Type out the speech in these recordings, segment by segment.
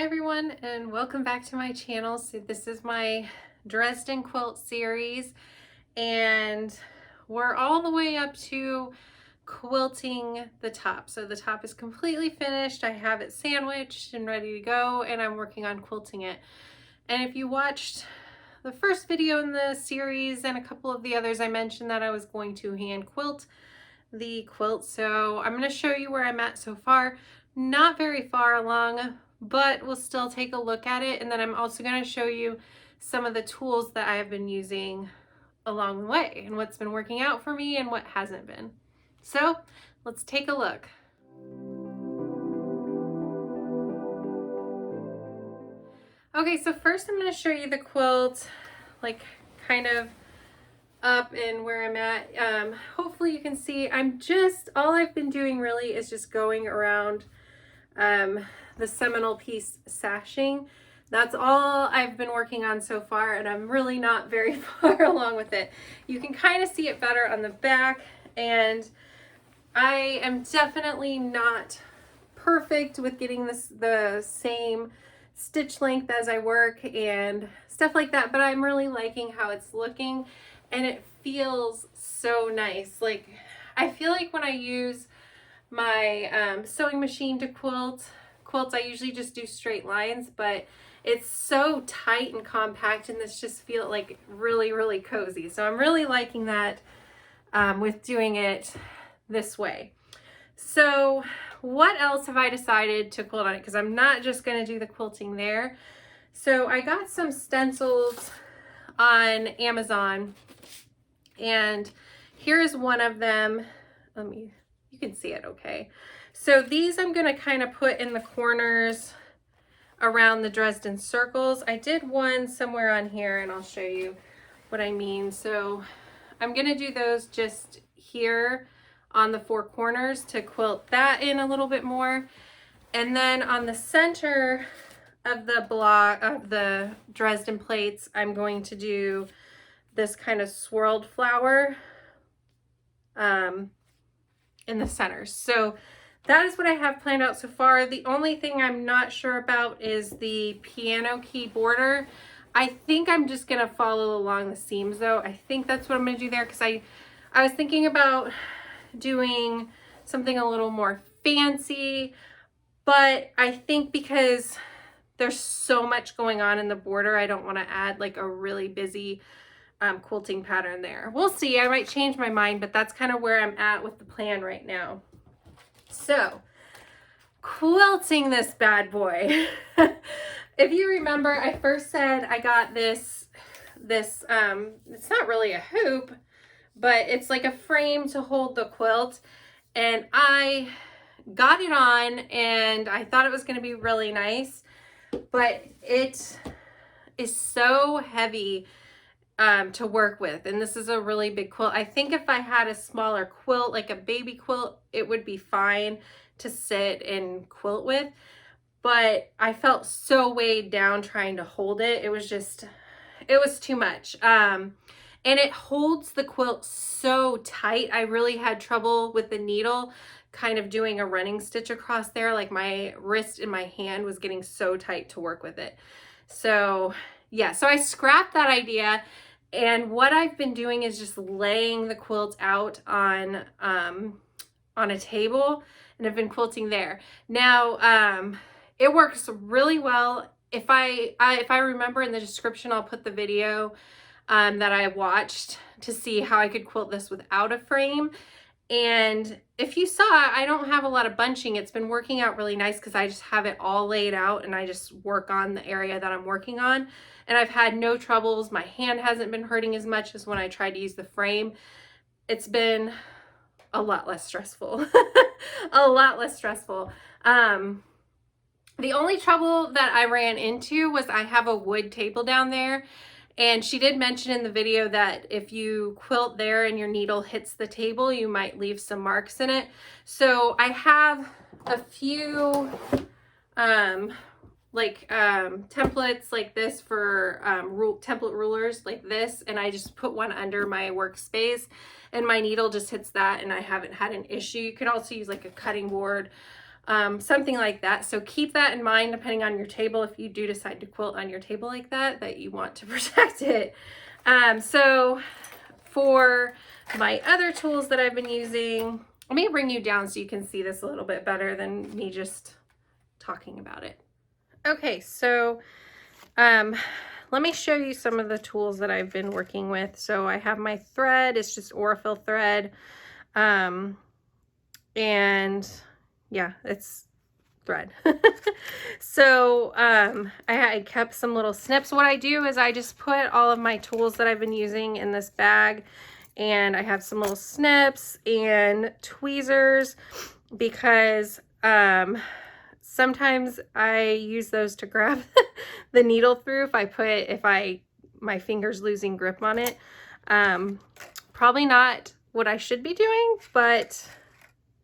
Hi everyone, and welcome back to my channel. So this is my Dresden Quilt series, and we're all the way up to quilting the top. So the top is completely finished. I have it sandwiched and ready to go, and I'm working on quilting it. And if you watched the first video in the series and a couple of the others, I mentioned that I was going to hand quilt the quilt. So I'm going to show you where I'm at so far. Not very far along, but we'll still take a look at it. And then I'm also going to show you some of the tools that I have been using along the way and what's been working out for me and what hasn't been. So let's take a look. Okay, so first I'm going to show you the quilt, like kind of up and where I'm at. Hopefully you can see all I've been doing really is just going around the seminal piece sashing. That's all I've been working on so far, and I'm really not very far along with it. You can kind of see it better on the back, and I am definitely not perfect with getting the same stitch length as I work and stuff like that, but I'm really liking how it's looking, and it feels so nice. Like, I feel like when I use my sewing machine to quilts, I usually just do straight lines, but it's so tight and compact, and this just feels like really, really cozy. So I'm really liking that with doing it this way. So what else have I decided to quilt on it? Because I'm not just going to do the quilting there. So I got some stencils on Amazon, and here's one of them. You can see it okay. So these I'm going to kind of put in the corners around the Dresden circles. I did one somewhere on here, and I'll show you what I mean. So I'm going to do those just here on the four corners to quilt that in a little bit more. And then on the center of the block of the Dresden plates, I'm going to do this kind of swirled flower in the center. So that is what I have planned out so far. The only thing I'm not sure about is the piano key border. I think I'm just gonna follow along the seams though. I think that's what I'm gonna do there, because I was thinking about doing something a little more fancy, but I think because there's so much going on in the border, I don't want to add like a really busy quilting pattern there. We'll see. I might change my mind, but that's kind of where I'm at with the plan right now. So quilting this bad boy. If you remember, I first said I got this it's not really a hoop, but it's like a frame to hold the quilt, and I got it on and I thought it was going to be really nice, but it is so heavy to work with, and this is a really big quilt. I think if I had a smaller quilt, like a baby quilt, it would be fine to sit and quilt with, but I felt so weighed down trying to hold it. It was too much. And it holds the quilt so tight. I really had trouble with the needle kind of doing a running stitch across there. Like, my wrist and my hand was getting so tight to work with it. So yeah, so I scrapped that idea, and what I've been doing is just laying the quilt out on a table, and I've been quilting there. Now, it works really well. If I remember, in the description, I'll put the video that I watched to see how I could quilt this without a frame. And if you saw, I don't have a lot of bunching. It's been working out really nice because I just have it all laid out and I just work on the area that I'm working on. And I've had no troubles. My hand hasn't been hurting as much as when I tried to use the frame. It's been a lot less stressful. A lot less stressful. The only trouble that I ran into was I have a wood table down there. And she did mention in the video that if you quilt there and your needle hits the table, you might leave some marks in it. So I have a few templates like this for template rulers like this, and I just put one under my workspace, and my needle just hits that, and I haven't had an issue. You could also use like a cutting board something like that. So keep that in mind depending on your table if you do decide to quilt on your table like that, that you want to protect it. So for my other tools that I've been using, let me bring you down so you can see this a little bit better than me just talking about it. Okay, so let me show you some of the tools that I've been working with. So I have my thread, it's just Aurifil thread. And yeah, it's thread. So I kept some little snips. What I do is I just put all of my tools that I've been using in this bag, and I have some little snips and tweezers because sometimes I use those to grab the needle through if my finger's losing grip on it. Probably not what I should be doing, but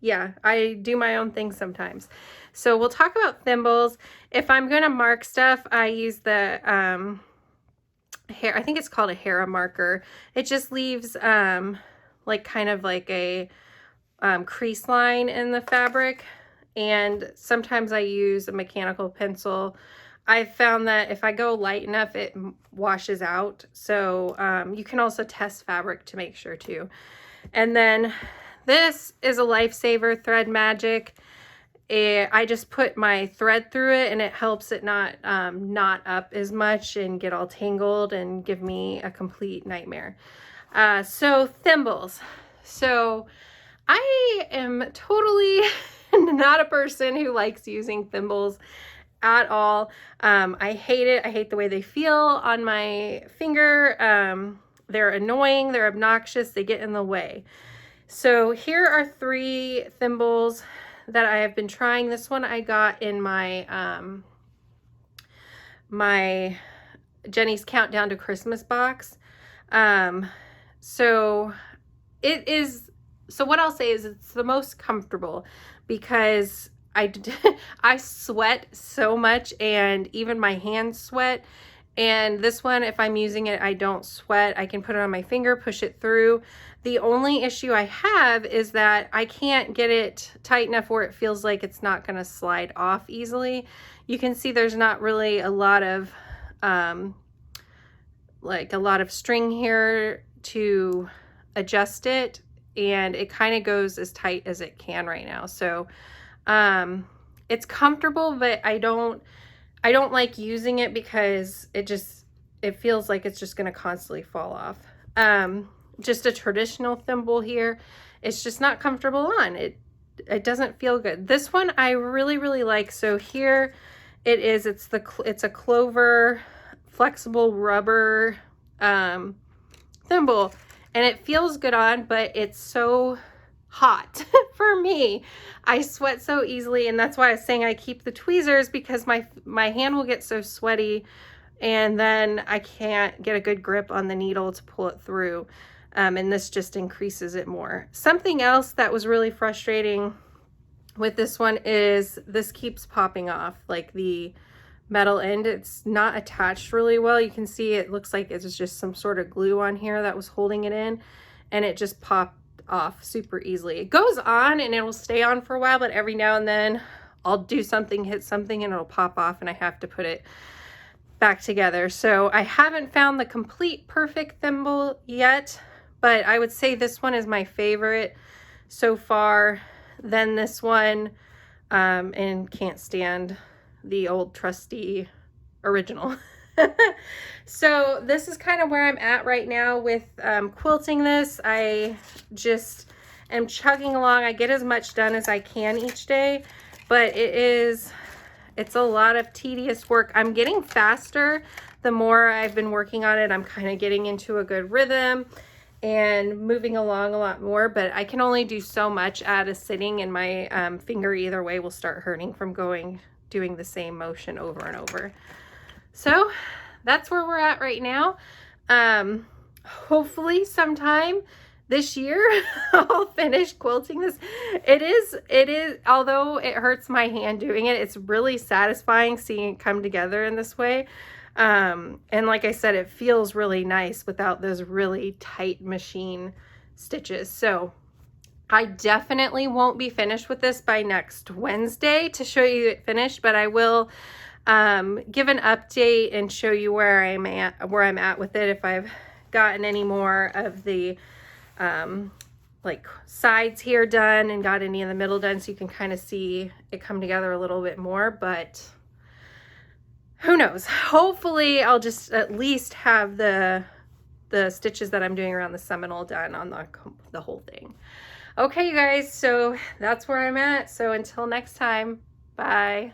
yeah, I do my own thing sometimes. So we'll talk about thimbles. If I'm going to mark stuff, I use the hair, I think it's called a Hera marker. It just leaves like kind of like a crease line in the fabric. And sometimes I use a mechanical pencil. I've found that if I go light enough, it washes out. So you can also test fabric to make sure too. And then this is a Lifesaver Thread Magic. I just put my thread through it, and it helps it not knot up as much and get all tangled and give me a complete nightmare. So thimbles. So I am totally not a person who likes using thimbles at all. I hate it. I hate the way they feel on my finger. They're annoying, they're obnoxious, they get in the way. So here are 3 thimbles that I have been trying. This one I got in my my Jenny's Countdown to Christmas box. So what I'll say is it's the most comfortable because I sweat so much, and even my hands sweat. And this one, if I'm using it, I don't sweat. I can put it on my finger, push it through. The only issue I have is that I can't get it tight enough where it feels like it's not going to slide off easily. You can see there's not really a lot of string here to adjust it, and it kind of goes as tight as it can right now. So it's comfortable, but I don't like using it because it feels like it's just going to constantly fall off. Just a traditional thimble here, it's just not comfortable on. It doesn't feel good. This one I really, really like. So here it is. It's a Clover flexible rubber thimble, and it feels good on, but it's so hot for me. I sweat so easily, and that's why I was saying I keep the tweezers, because my hand will get so sweaty, and then I can't get a good grip on the needle to pull it through. And this just increases it more. Something else that was really frustrating with this one is this keeps popping off, like the metal end. It's not attached really well. You can see it looks like it's just some sort of glue on here that was holding it in, and it just popped off super easily. It goes on and it will stay on for a while, but every now and then I'll do something, hit something, and it'll pop off, and I have to put it back together. So I haven't found the complete perfect thimble yet, but I would say this one is my favorite so far. Then this one, and can't stand the old trusty original. So this is kind of where I'm at right now with quilting this. I just am chugging along. I get as much done as I can each day, but it's a lot of tedious work. I'm getting faster the more I've been working on it. I'm kind of getting into a good rhythm and moving along a lot more, but I can only do so much at a sitting, and my finger either way will start hurting from doing the same motion over and over. So that's where we're at right now. Hopefully sometime this year I'll finish quilting this. It is, although it hurts my hand doing it, it's really satisfying seeing it come together in this way. And like I said, it feels really nice without those really tight machine stitches. So I definitely won't be finished with this by next Wednesday to show you it finished, but I will give an update and show you where I'm at with it, if I've gotten any more of the like sides here done and got any in the middle done, so you can kind of see it come together a little bit more. But who knows, hopefully I'll just at least have the stitches that I'm doing around the Seminole done on the whole thing. Okay, you guys, so that's where I'm at. So until next time, bye.